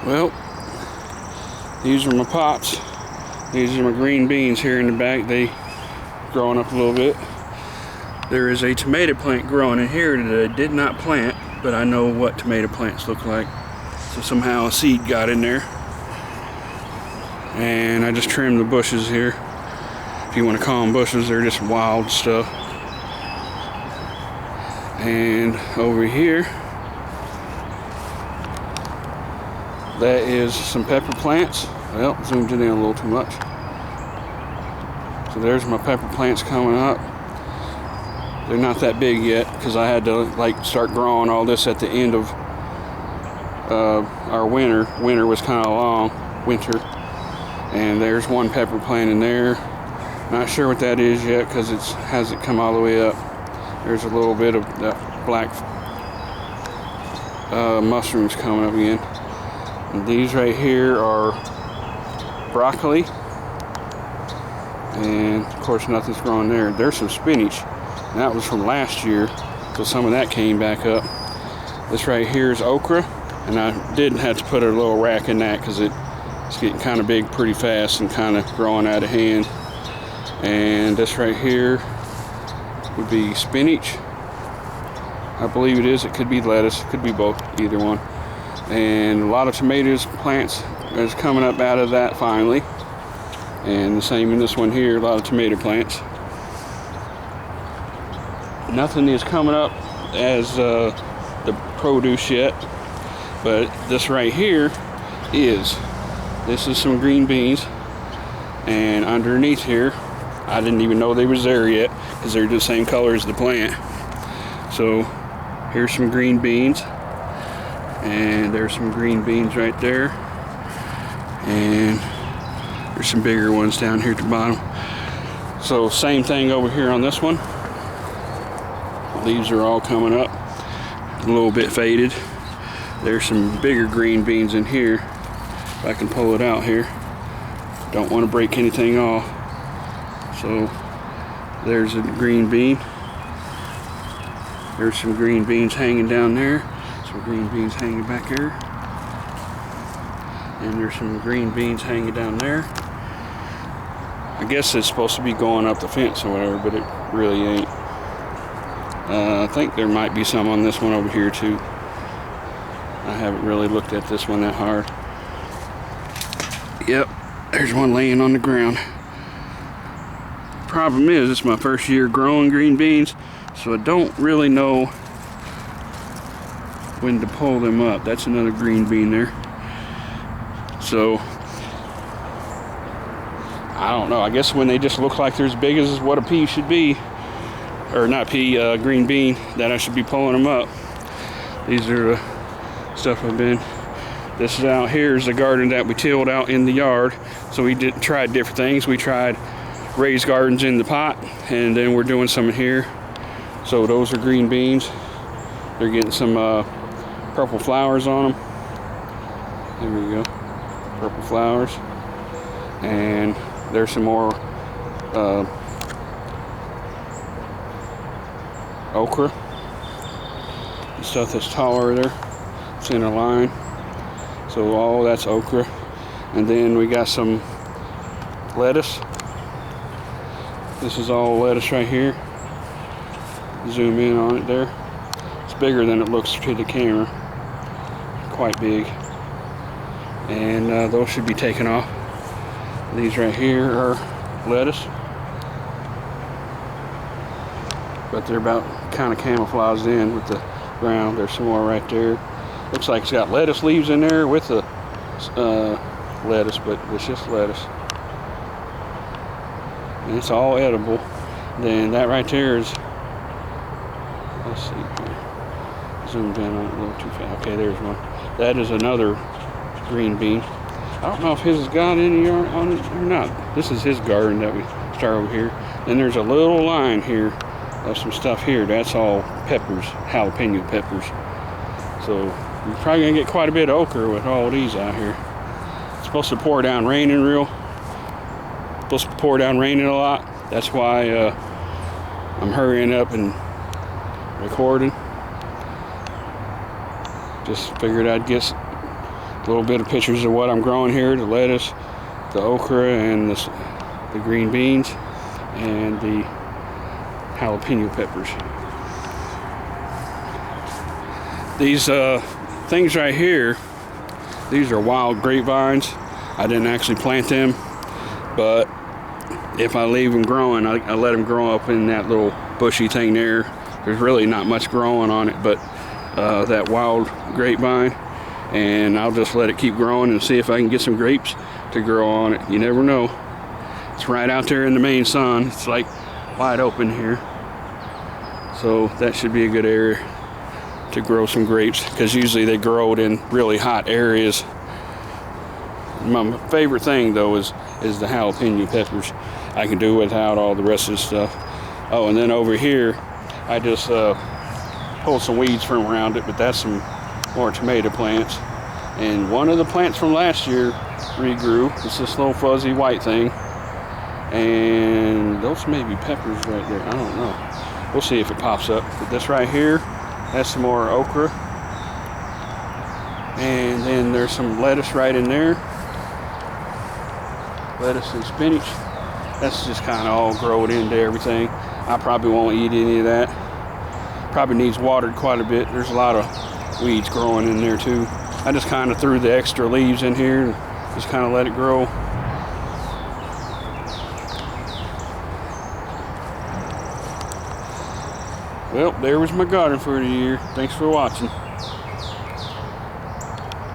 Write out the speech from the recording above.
Well, these are my pots. These are my green beans here in the back. They growing up a little bit. There is a tomato plant growing in here that I did not plant, but I know what tomato plants look like. So somehow a seed got in there. And I just trimmed the bushes here. If you want to call them bushes, they're just wild stuff. And over here, that is some pepper plants. Well, zoomed it in a little too much. So there's my pepper plants coming up. They're not that big yet because I had to start growing all this at the end of our winter. Winter was kind of long, winter. And there's one pepper plant in there. Not sure what that is yet because it hasn't come all the way up. There's a little bit of that black mushrooms coming up again. And these right here are broccoli. And of course nothing's growing there. There's some spinach. And that was from last year. So some of that came back up. This right here is okra. And I did have to put a little rack in that because it's getting kind of big pretty fast and kind of growing out of hand. And this right here would be spinach. I believe it is. It could be lettuce. It could be both. Either one. And a lot of tomatoes plants is coming up out of that finally. And the same in this one here. A lot of tomato plants. Nothing is coming up as the produce yet. But this right here is. This is some green beans. And underneath here, I didn't even know they was there yet because they're the same color as the plant. So here's some green beans. And there's some green beans right there. And there's some bigger ones down here at the bottom. So same thing over here on this one. Leaves are all coming up. A little bit faded. There's some bigger green beans in here. If I can pull it out here. Don't want to break anything off. So there's a green bean. There's some green beans hanging down there. Some green beans hanging back here. And there's some green beans hanging down there. I guess it's supposed to be going up the fence or whatever, but it really ain't. I think there might be some on this one over here too. I haven't really looked at this one that hard. Yep, there's one laying on the ground. Problem is, it's my first year growing green beans, so I don't really know when to pull them up. That's another green bean there. So I don't know. I guess when they just look like they're as big as what a pea should be, or not pea, green bean, that I should be pulling them up. These are stuff I've been. This is out here is the garden that we tilled out in the yard. So we tried different things. We tried raised gardens in the pot, and then we're doing some in here. So those are green beans. They're getting some purple flowers on them. There we go, purple flowers. And there's some more okra. The stuff that's taller there. It's in a line. So all that's okra. And then we got some lettuce. This is all lettuce right here. Zoom in on it there. It's bigger than it looks to the camera. Quite big. And those should be taken off. These right here are lettuce. But they're about kind of camouflaged in with the ground. There's some more right there. Looks like it's got lettuce leaves in there with the lettuce, but it's just lettuce. And it's all edible. Then that right there is, let's see here. Zoomed in on it a little too fast. Okay, there's one. That is another green bean. I don't know if his has got any on it or not. This is his garden that we start over here. Then there's a little line here of some stuff here. That's all peppers, jalapeno peppers. So you're probably gonna get quite a bit of okra with all these out here. It's supposed to pour down raining supposed to pour down raining a lot. That's why I'm hurrying up and recording. Just figured I'd get little bit of pictures of what I'm growing here: the lettuce, the okra, and the green beans, and the jalapeno peppers. These things right here, these are wild grapevines. I didn't actually plant them, but if I leave them growing, I let them grow up in that little bushy thing there. There's really not much growing on it, but that wild grapevine, and I'll just let it keep growing and see if I can get some grapes to grow on it. You never know. It's right out there in the main sun. It's like wide open here, so that should be a good area to grow some grapes, because usually they grow it in really hot areas. My favorite thing though is the jalapeno peppers. I can do without all the rest of the stuff. Oh, and then over here I just pulled some weeds from around it, but that's some more tomato plants. And one of the plants from last year regrew. It's this little fuzzy white thing, and those may be peppers right there. I don't know. We'll see if it pops up. But this right here, that's some more okra, and then there's some lettuce right in there. Lettuce and spinach. That's just kind of all growing into everything. I probably won't eat any of that. Probably needs watered quite a bit. There's a lot of weeds growing in there too. I just kind of threw the extra leaves in here and just kind of let it grow. Well, there was my garden for the year. Thanks for watching.